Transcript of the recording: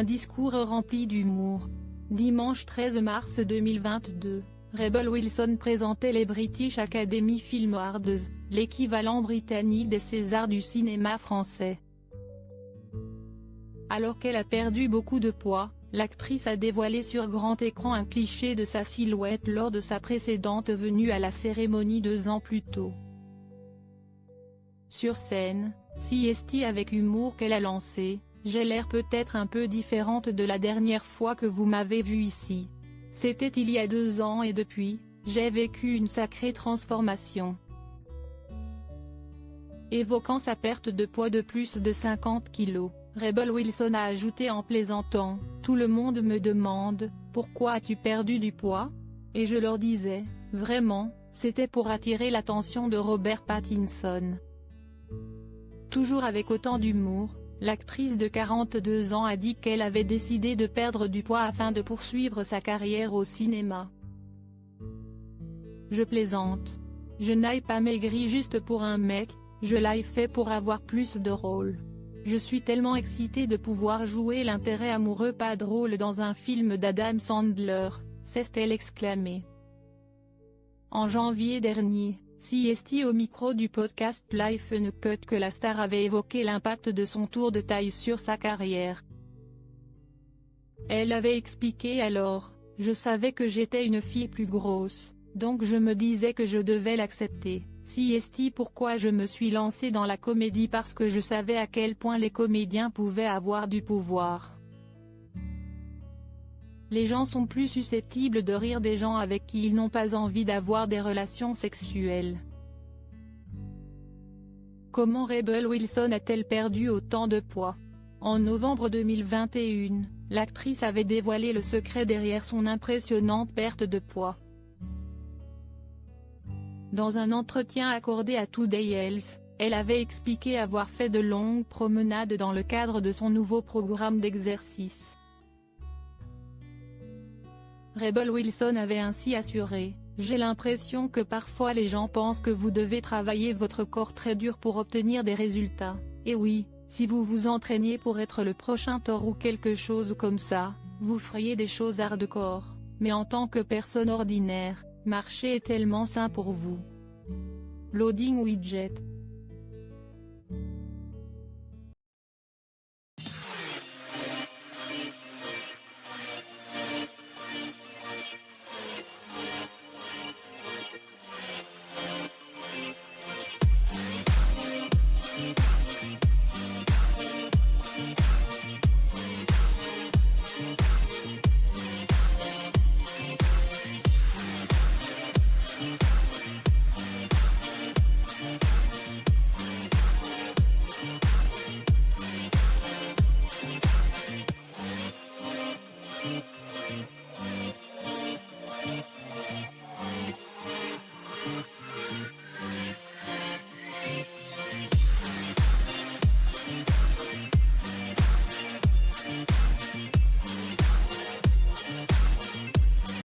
un discours rempli d'humour. Dimanche 13 mars 2022, Rebel Wilson présentait les British Academy Film Awards, l'équivalent britannique des Césars du cinéma français. Alors qu'elle a perdu beaucoup de poids, l'actrice a dévoilé sur grand écran un cliché de sa silhouette lors de sa précédente venue à la cérémonie 2 ans plus tôt. Sur scène, CST avec humour qu'elle a lancé: « J'ai l'air peut-être un peu différente de la dernière fois que vous m'avez vue ici. C'était il y a 2 ans et depuis, j'ai vécu une sacrée transformation. » Évoquant sa perte de poids de plus de 50 kilos, Rebel Wilson a ajouté en plaisantant: « Tout le monde me demande, pourquoi as-tu perdu du poids ? Et je leur disais, vraiment, c'était pour attirer l'attention de Robert Pattinson. » Toujours avec autant d'humour, l'actrice de 42 ans a dit qu'elle avait décidé de perdre du poids afin de poursuivre sa carrière au cinéma. « Je plaisante. Je n'ai pas maigri juste pour un mec, je l'ai fait pour avoir plus de rôles. Je suis tellement excitée de pouvoir jouer l'intérêt amoureux pas drôle dans un film d'Adam Sandler », s'est-elle exclamée. En janvier dernier, CST au micro du podcast Life Uncut que la star avait évoqué l'impact de son tour de taille sur sa carrière. Elle avait expliqué alors: « Je savais que j'étais une fille plus grosse, donc je me disais que je devais l'accepter. CST pourquoi je me suis lancée dans la comédie parce que je savais à quel point les comédiens pouvaient avoir du pouvoir. Les gens sont plus susceptibles de rire des gens avec qui ils n'ont pas envie d'avoir des relations sexuelles. » Comment Rebel Wilson a-t-elle perdu autant de poids? En novembre 2021, l'actrice avait dévoilé le secret derrière son impressionnante perte de poids. Dans un entretien accordé à Today Health, elle avait expliqué avoir fait de longues promenades dans le cadre de son nouveau programme d'exercice. Rebel Wilson avait ainsi assuré: « J'ai l'impression que parfois les gens pensent que vous devez travailler votre corps très dur pour obtenir des résultats, et oui, si vous vous entraîniez pour être le prochain Thor ou quelque chose comme ça, vous feriez des choses hardcore, mais en tant que personne ordinaire, marcher est tellement sain pour vous. » Loading widget.